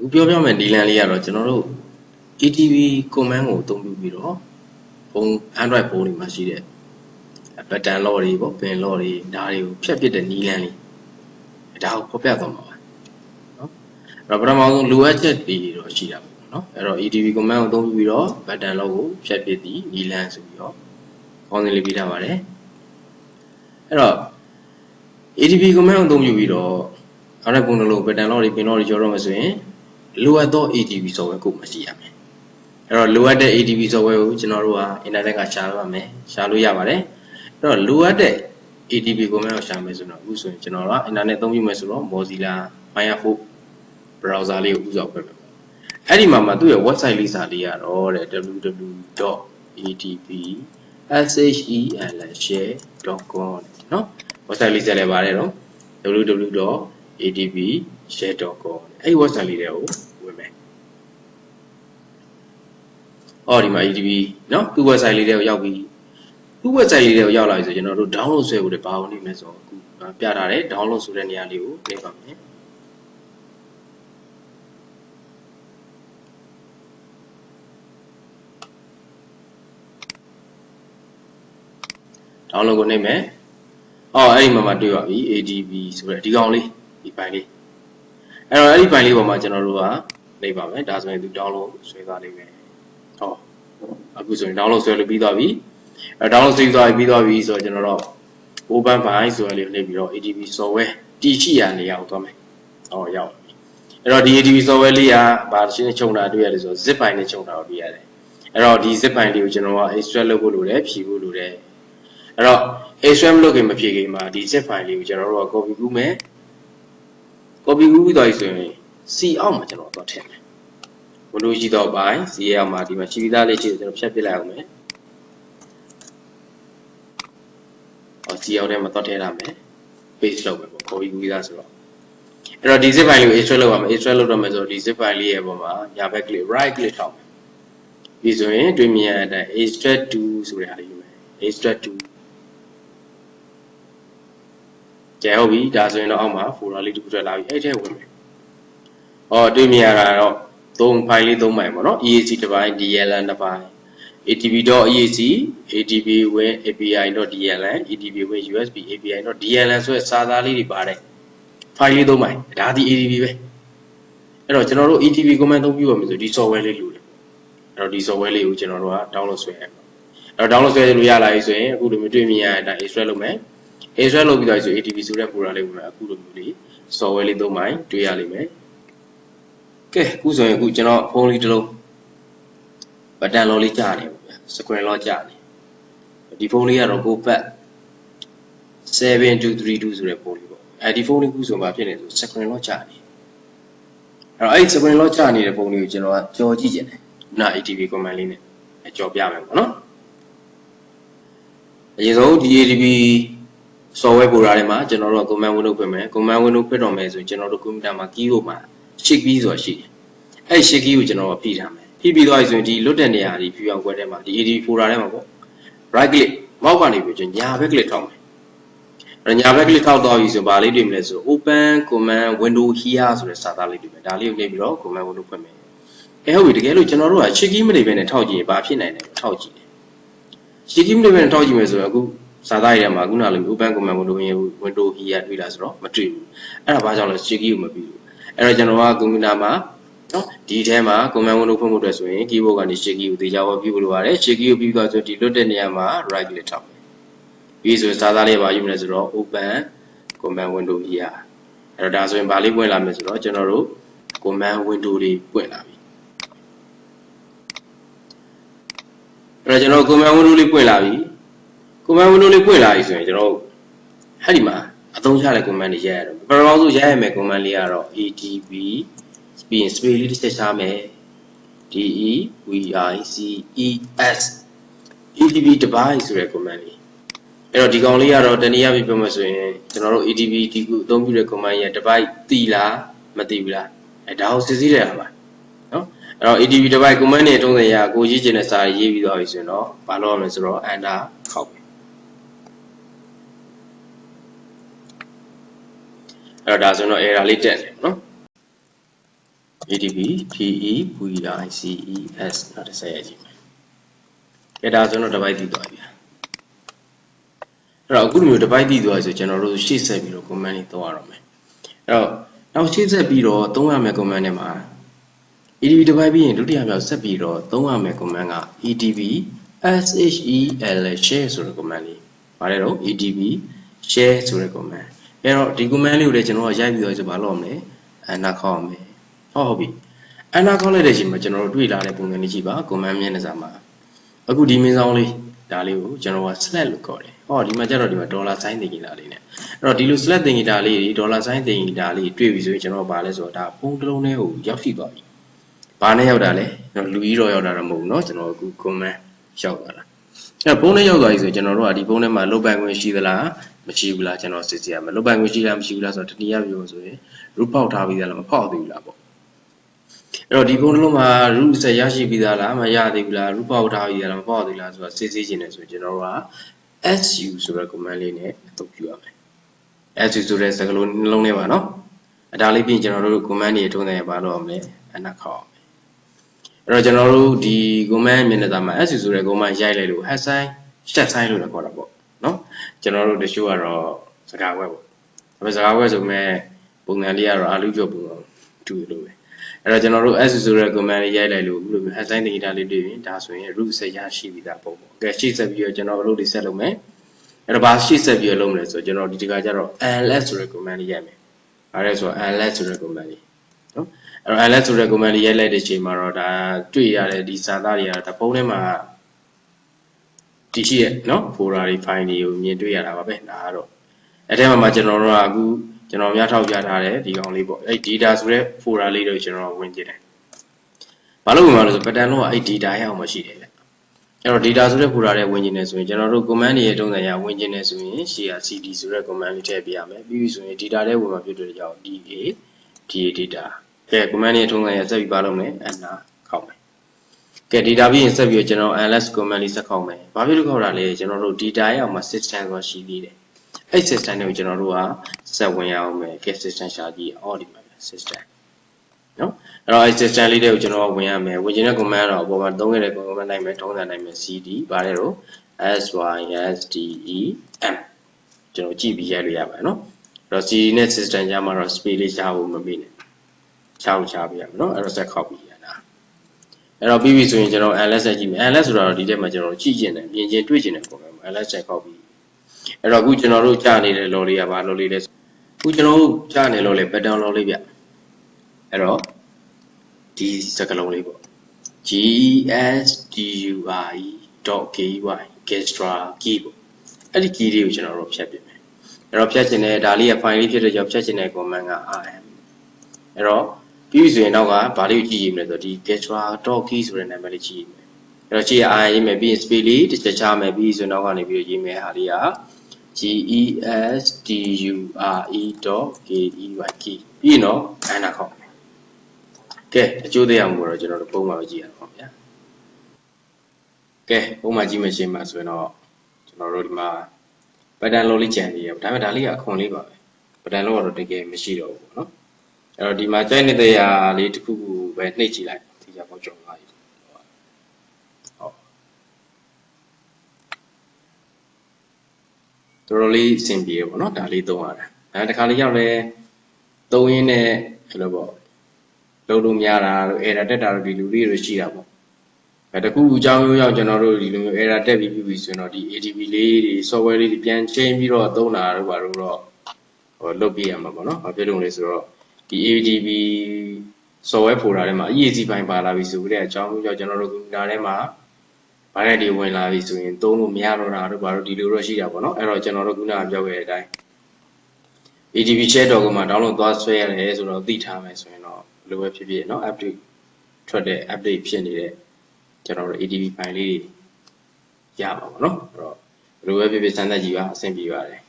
ပြောပြမယ်နီလန်လေးကတော့ကျွန်တော်တို့ ETB command ကိုအသုံးပြုပြီးတော့ဖုန်း Android ဖုန်းတွေမှာရှိတဲ့ button lock တွေပေါ့ pin lock တွေဒါတွေကိုဖြတ်ပစ်တဲ့နီလန်လေးဒါကိုဖော်ပြသွားမှာပါနော်အဲ့တော့ပထမဆုံးလိုအပ်ချက်တွေတော့ရှိတာပေါ့နော်အဲ့တော့ ETB command ကိုအသုံးပြုပြီးတော့ button lock ကိုဖြတ်ပစ်သည်နီလန်ဆိုပြီးတော့ခေါင်းစဉ်လေးပြထားပါတယ်အဲ့တော့ ETB command ကိုအသုံးပြုပြီးတော့အဲ့ဒါပုံလို့ button lock တွေ pin lock တွေကျော်တော့မှာဆိုရင်လိုအပ်သော ETB software ကိုမရှိရမယ်အဲ့တော့လိုအပ်တဲ့ ETB software ကိုကျွန်တော်တို့က internet ကရှာရမယ်ရှာလို့ရပါတယ်အဲ့တော့လိုအပ်တဲ့ ETB command ကိုရှာမယ်ဆိုတော့အခုဆိုရင်ကျွန်တော်တို့က internet သုံးပြုမယ်ဆိုတော့ Mozilla Firefox browser လေးကိုဥစားဖွဲ့မယ်အဲ့ဒီမှာသူ့ရဲ့ website လေးစာလေးကတော့တဲ့ www.etbshare.com เนาะ website လေးဆက်လဲပါတယ်နော် www.etbshare.com အဲ့ဒီ website လေးတွေကိုဝင်မယ်အော်ဒီမှာ ETB เนาะသူ့ website လေးတွေကိုရောက်ပြီသူ့ website လေးတွေကိုရောက်လာပြီဆိုကျွန်တော်တို့ download ဆွဲဖို့လည်းဘာလို့နေမလဲဆိုတော့အခုပြထားတယ် download ဆိုတဲ့နေရာလေးကိုနှိပ်ပါမယ်download ကိုနှိပ်မယ်အော်အဲ့ဒီမှာတွေ့ပါပြီ ADB ဆိုတဲ့ဒီကောင်လေးဒီဖိုင်လေးအဲ့တော့အဲ့ဒီဖိုင်လေးပေါ်မှာကျွန်တော်တို့ကနှိပ်ပါမယ်ဒါဆိုရင်သူ download ဆွဲသွားလိမ့်မယ်ဟောအခုဆိုရင် download ဆွဲလို့ပြီးသွားပြီအဲ့ download ဆွဲသွားပြီဆိုတော့ကျွန်တော်တို့ open file ဆိုရလေးနှိပ်ပြီးတော့ ADB software တည်ရှိရနေရာကိုသွားမယ်ဟောရောက်ပြီအဲ့တော့ဒီ ADB software လေးကဘာရှင်းချုံတာတွေ့ရတယ်ဆိုတော့ zip file နဲ့ချုံတာကိုတွေ့ရတယ်အဲ့တော့ဒီ zip file လေးကိုကျွန်တော်က extract လုပ်ဖို့လိုတယ်ဖြည့်ဖို့လိုတယ်အဲ့တော့ extract လုပ်ခင်မဖြည့်ခင်မှာဒီ zip file လေးကိုကျွန်တော်တို့က copy ကူးမယ် copy ကူးပြီးတော့ဆိုရင် C အောက်မှာကျွန်တော်တော့ထည့်မယ် Windows ရှိတော့ပိုင်း C အောက်မှာဒီမှာရှိပြီးသားလေးရှိတယ်ကျွန်တော်ဖြတ်ပစ်လိုက်အောင်မယ်အော် C အောက်ထဲမှာတော့ထည့်ရမယ် paste လုပ်မယ်ပေါ့ copy ကူးပြီးသားဆိုတော့အဲ့တော့ဒီ zip file လေးကို extract လုပ်ရမယ် extract လုပ်တော့မယ်ဆိုတော့ဒီ zip file လေးရဲ့ပုံမှာညာဘက် click right click ထောက်မယ်ပြီးဆိုရင်တွေ့မြင်ရတဲ့ extract to ဆိုတဲ့ဟာလေးယူမယ် extract toကျဲဟုတ်ပြီဒါဆိုရင်တော့အောက်မှာ folder လေးတစ်ခုထွက်လာပြီအဲ့ထဲဝင်မယ်။အော်တွေ့မြင်ရတာတော့3 file လေး3 file ပေါ့နော် EAC တစ်ပိုင်း DLL တစ်ပိုင်း atb.eac atb win api.dll atb win usb api.dll ဆိုတဲ့စာသားလေးတွေပါတယ် file လေး3 file ဒါဒီ atb ပဲအဲ့တော့ကျွန်တော်တို့ atb command သုံးပြုရမယ်ဆိုဒီ software လေးလိုတယ်အဲ့တော့ဒီ software လေးကိုကျွန်တော်တို့က download ဆွဲရအောင်အဲ့တော့ download ဆွဲလို့ရလာပြီဆိုရင်အခုလိုမျိုးတွေ့မြင်ရတဲ့အတိုင်း extract လုပ်မယ်extract လုပ်ပြီးတော့ဆို ATB ဆိုတဲ့ folder လေးဝင်မယ်အခုလိုမျိုးလေး software လေးသုံးပိုင်းတွေ့ရလိမ့်မယ်ကဲအခုဆိုရင်အခုကျွန်တော်ဖုန်းလေးတစ်လုံး button lock လေးကြာနေပါဗျာ screen lock ကြာနေဒီဖုန်းလေးကတော့ GoPad 7232ဆိုတဲ့ဖုန်းလေးပေါ့အဲဒီဖုန်းလေးခုဆိုမှဖြစ်နေဆို screen lock ကြာနေအဲ့တော့အဲ့ screen lock ကြာနေတဲ့ဖုန်းလေးကိုကျွန်တော်ကကြော်ကြည့်ခြင်းတယ်ခုန ATB command လေးနဲ့ကြော်ပြမယ်ပေါ့နော်အရင်ဆုံးဒီ ATB software ပို့တာထဲမှာကျွန်တော်တို့က command window ဖွင့်မယ် command window ဖွင့်တော့မယ်ဆိုရင်ကျွန်တော်တို့ computer မှာ keyboard မှာ shift key ဆိုတာရှိတယ်အဲ့ shift key ကိုကျွန်တော်ကဖိထားမယ်ဖိပြီးသွားပြီဆိုရင်ဒီလွတ်တဲ့နေရာဒီ view အောင်ခွဲထဲမှာဒီ AD folder ထဲမှာပေါ့ right click မောက်ကနေပြီးကျွန်တော်ညာဘက် click ထောက်မယ်အဲ့ညာဘက် click ထောက်သွားပြီဆိုရင်ဗာလေးတွေ့မလဲဆို open command window here ဆိုတဲ့စာသားလေးတွေ့မယ်ဒါလေးကိုနှိပ်ပြီးတော့ command window ဖွင့်မယ်ဟုတ်ပြီတကယ်လို့ကျွန်တော်တို့က shift key မနေဘဲနဲ့ထောက်ကြည့်ရင်ဘာဖြစ်နိုင်လဲထောက်ကြည့်တယ် shift key မနေဘဲနဲ့ထောက်ကြည့်မယ်ဆိုတော့အခုစာသားရမှာခုနလို open command window here တွေ့လားဆိုတော့မတွေ့ဘူးအဲ့ဒါဘာကြောင့်လဲ shift key ကိုမပြီးဘူးအဲ့တော့ကျွန်တော်ကကွန်ပျူတာမှာနော်ဒီထဲမှာ command window ဖွင့်ဖို့အတွက်ဆိုရင် keyboard ကနေ shift key ကိုသေချာပြုလို့ရတယ် shift key ကိုပြီးသွားဆိုဒီလွတ်တဲ့နေရာမှာ right click ထောက်ပြီးဆိုစာသားလေးပါယူမလဲဆိုတော့ open command window here အဲ့တော့ဒါဆိုရင်ဗာလေးပွင့်လာမယ်ဆိုတော့ကျွန်တော်တို့ command window လေးပွင့်လာပြီအဲ့တော့ကျွန်တော် command window လေးပွင့်လာပြီcommand window လေးပွင့်လာပြီဆိုရင်ကျွန်တော်အဲ့ဒီမှာအသုံးချတဲ့ command တွေရိုက်ရတော့ပထမဆုံးရိုက်ရမယ် command လေးကတော့ atb ပြီးရင် space လေးတစ်ချက်ရှားမယ် devices atb device ဆိုတဲ့ command လေးအဲ့တော့ဒီကောင်လေးကတော့တနည်းအားဖြင့်ပြောမှဆိုရင်ကျွန်တော်တို့ atb ဒီခုအသုံးပြုတဲ့ command ရဲ့ device သိလားမသိဘူးလားအဲဒါကိုစစ်ဆေးရတာပါနော်အဲ့တော့ atb device command နဲ့တုံးစင်ရကိုရေးချင်တဲ့စာရေးပြီးသွားပြီဆိုရင်တော့ဘာလုပ်ရမလဲဆိုတော့ enter ခောက်အဲ့တော့ဒါဆိုတော့ error လေးတက်တယ်နော် ADB PEVICES နောက်တစ်ဆက်ရကြည့်မယ်။ဒါကျွန်တော်တစ်ပိုက်တည်သွားပြီ။အဲ့တော့အခုလိုမျိုးတစ်ပိုက်တည်သွားဆိုကျွန်တော်တို့ရှေ့ဆက်ပြီးတော့ command တွေသုံးရတော့မယ်။အဲ့တော့နောက်ရှေ့ဆက်ပြီးတော့သုံးရမယ့် command တွေမှာ EDB တစ်ပိုက်ပြီးရင်ဒုတိယမြောက်ဆက်ပြီးတော့သုံးရမယ့် command က EDB SHEL share ဆိုတဲ့ command လေး။ပါတယ်တော့ EDB share ဆိုတဲ့ command ။အဲ့တော့ဒီ command လေးကိုလည်းကျွန်တော်ရိုက်ပြီးတော့ဆိုဘာလုပ်မလဲ။အနာခေါက်မယ်။ဟုတ်ပြီ။အနာခေါက်လိုက်တဲ့အချိန်မှာကျွန်တော်တို့တွေ့လာတဲ့ပုံစံလေးကြည့်ပါ command မျက်နှာစာမှာအခုဒီမင်းဆောင်လေးဒါလေးကိုကျွန်တော်က slash လို့ခေါ်တယ်။ဟောဒီမှာကျတော့ဒီမှာ dollar sign သင်္ကေတလေးနဲ့အဲ့တော့ဒီလို slash သင်္ကေတလေး dollar sign သင်္ကေတလေးတွေ့ပြီဆိုရင်ကျွန်တော်ဗာလဲဆိုတော့ဒါပုံတစ်လုံးလေးကိုရောက်ရှိသွားပြီ။ဘာနဲ့ရောက်တာလဲ။လူကြီးတော့ရောက်တာတော့မဟုတ်ဘူးเนาะကျွန်တော်အခု command ရောက်သွားတာ။အဲ့ပုံနဲ့ရောက်သွားပြီဆိုရင်ကျွန်တော်တို့ကဒီပုံထဲမှာလုတ်ပိုင်ခွင့်ရှိသလားမရှိဘူးလားကျွန်တော်စစ်ဆေးရမယ်။လုတ်ပိုင်ခွင့်ရှိလားမရှိဘူးလားဆိုတော့တနည်းအားဖြင့်ဆိုရင် root ပေါက်ထားပြီးသားလားမပေါက်သေးဘူးလားပေါ့။အဲ့တော့ဒီပုံတစ်လုံးမှာ root ဆက်ရရှိပြီးသားလားမရသေးဘူးလား root ပေါက်ထားပြီးသားလားမပေါက်သေးလားဆိုတာစစ်ဆေးခြင်းနဲ့ဆိုရင်ကျွန်တော်တို့က su ဆိုတဲ့ command လေးနဲ့အသုံးပြုရမယ်။ su ဆိုတဲ့စကားလုံးနှလုံးလေးပါနော်။ဒါလေးပြင်ကျွန်တော်တို့ command တွေထုံးတယ်ဘာလို့အောင်လဲအနာခေါက်အဲ့တော့ကျွန်တော်တို့ဒီ command မျက်နှာစာမှာ su ဆိုတဲ့ command ရိုက်လိုက်လို့ head sign step sign လို့လည်းခေါ်တာပေါ့နော်ကျွန်တော်တို့တချို့ကတော့စကားဝဲပေါ့ဒါပေမဲ့စကားဝဲဆိုမဲ့ပုံစံလေးကတော့အာလူကျော်ပုံစံတူလို့ပဲအဲ့တော့ကျွန်တော်တို့ su ဆိုတဲ့ command လေးရိုက်လိုက်လို့အခုလိုမျိုး head sign တင်တာလေးတွေ့ရင်ဒါဆိုရင် root ဆက်ရရှိပြီးသားပုံပေါ့ကဲရှေ့ဆက်ပြီးတော့ကျွန်တော်အလုပ်တွေဆက်လုပ်မယ်အဲ့တော့ဘာရှေ့ဆက်ပြီးလုပ်မလဲဆိုတော့ကျွန်တော်ဒီတခါကျတော့ ls ဆိုတဲ့ command လေးရိုက်မယ်အဲ့ဒါဆိုတော့ ls ဆိုတဲ့ command လေးနော်အဲ့တော့ ls ဆိုတဲ့ command လေးရိုက်လိုက်တဲ့အချိန်မှာတော့ဒါတွေ့ရတဲ့ဒီစာသားတွေကတော့ဒါပုံထဲမှာတရှိရဲ့နော် folder တွေ file တွေကိုမြင်တွေ့ရတာပါပဲဒါကတော့အဲ့ထဲမှာကျွန်တော်တို့ကအခုကျွန်တော်များထောက်ပြထားတဲ့ဒီကောင်လေးပေါ့အဲ့ data ဆိုတဲ့ folder လေးတွေကျွန်တော်ဝင်ကြည့်တယ်ဘာလို့ဝင်မှာလဲဆို pattern လုံးကအဲ့ data ရအောင်မရှိတယ်ဗျအဲ့တော့ data ဆိုတဲ့ folder တွေဝင်ကြည့်နေဆိုရင်ကျွန်တော်တို့ command တွေရဲ့တုံးစံရဝင်ကြည့်နေဆိုရင်ရှေ့က cd ဆိုတဲ့ command လေးထည့်ပြရမယ်ပြီးပြီဆိုရင် data တွေဝင်မှာဖြစ်တဲ့ကြောင့် da data ကဲ command တွေထုံးစံရဆက်ပြီးပါလို့မယ်အနာခေါက်မယ်ကဲ data ပြီးရင်ဆက်ပြီးကျွန်တော် ls command လေးဆက်ခေါက်မယ်ဘာဖြစ်လို့ခေါက်တာလဲကျွန်တော်တို့ data ရဲ့အောက်မှာ system ဆိုတာရှိသေးတယ်အဲ့ system တွေကိုကျွန်တော်တို့ကဆက်ဝင်ရအောင်မယ်ကဲ system ရှာကြည့်အော်ဒီမှာ system နော်အဲ့တော့အဲ့ system လေးတွေကိုကျွန်တော်ဝင်ရမယ်ဝင်ခြင်းတဲ့ command တော့အပေါ်မှာသုံးခဲ့တဲ့ command နိုင်မယ်ထုံးစံနိုင်မယ် cd ဗါတဲ့တော့ system ကျွန်တော်ကြည့်ပြီးရိုက်လို့ရပါတယ်နော်အဲ့တော့ cd နဲ့ system ကြားမှာတော့ space လေးရှားဖို့မမေ့နဲ့ချားပြရမယ်နော်အဲ့တော့ဆက်ခေါက်ပြီးရတာအဲ့တော့ပြီးပြီဆိုရင်ကျွန်တော် ls ဆက်ကြည့်မယ် ls ဆိုတာတော့ဒီထဲမှာကျွန်တော်ကြည့်ကျင်တယ်မြင်ကျင်တွေ့ကျင်တဲ့ပုံစံမှာ ls ဆက်ခေါက်ပြီးအဲ့တော့အခုကျွန်တော်တို့ကြားနေတဲ့ law လေးကဘာ law လေးလဲအခုကျွန်တော်တို့ကြားနေလို့လေ pattern law လေးဗျအဲ့တော့ဒီစကားလုံးလေးပေါ့ gesture.key gesture key ပေါ့အဲ့ဒီ key လေးကိုကျွန်တော်တို့ဖြတ်ပြမယ်အဲ့တော့ဖြတ်ချင်တဲ့ဒါလေးက file လေးဖြစ်တဲ့ကြောင့်ဖြတ်ချင်တဲ့ command က rm အဲ့တော့ပြီးပြီဆိုရင်နောက်ကဘာလေးကိုကြည့်ရမလဲဆိုတော့ဒီ gesture.key ဆိုတဲ့နာမည်လေးကြည့်ရမယ်အဲ့တော့ကြည့်ရအောင်ရေးမယ်ပြီးရင် space လေးတစ်ချက်ချမယ်ပြီးဆိုနောက်ကနေပြီးတော့ရေးမယ်ဟာလေးက gesture.key ပြီးတော့အနာခေါက်ကဲအကျိုးတရားမှုတော့ကျွန်တော်တို့ပုံမှန်ပဲကြည့်ရအောင်ဗျာကဲပုံမှန်ကြည့်မရှင်းမှာဆိုရင်တော့ကျွန်တော်တို့ဒီမှာ pattern လုံးလေးကြံနေရဒါပေမဲ့ဒါလေးကအခွန်လေးပါပဲ pattern လုံးကတော့တကယ်မရှိတော့ဘူးပေါ့နော်အဲ့တော့ဒီမှာကြိုက်နေတဲ့ရာလေးတစ်ခုခုပဲနှိပ်ကြည့်လိုက်ဒီကြောင်ကြော်သွားပြီဟုတ်တော်တော်လေးအဆင်ပြေပေါ့နော်ဒါလေးသုံးရတာအဲတခါလေးရောက်လဲသုံးရင်းနဲ့ဘယ်လိုပေါ့လုံးလို့များတာတို့ error တက်တာတို့ဒီလူတွေရှိတာပေါ့အဲတခုအကြောင်းမျိုးရောက်ကျွန်တော်တို့ဒီလိုမျိုး error တက်ပြီးပြီဆိုရင်တော့ဒီ ADB လေးတွေ software လေးတွေပြန် change ပြီးတော့သုံးတာတို့ဘာလို့တော့ဟိုလုပ်ပြရမှာပေါ့နော်ဘာဖြစ်လို့လဲဆိုတော့ဒီ ADB software folder ထဲမှာ EAC ဖိုင်ပါလာပြီဆိုတဲ့အကြောင်းမျိုးကြောင့်ကျွန်တော်တို့ computer ထဲမှာဘာနဲ့ဒီဝင်လာပြီဆိုရင်သုံးလို့မရတော့တာတို့ဘာလို့ဒီလိုတော့ရှိတာပေါ့နော်အဲ့တော့ကျွန်တော်တို့ခုနကပြောခဲ့တဲ့အတိုင်း ADB share.com မှာ download သွားဆွဲရတယ်ဆိုတော့သိထားမယ်ဆိုရင်တော့ဘယ်လိုပဲဖြစ်ဖြစ်เนาะ update ထွက်တဲ့ update ဖြစ်နေတဲ့ကျွန်တော်တို့ ADB file လေးရပါပါเนาะအဲ့တော့ဘယ်လိုပဲဖြစ်ဖြစ်စမ်းသပ်ကြည့်ပါအဆင်ပြေပါတယ်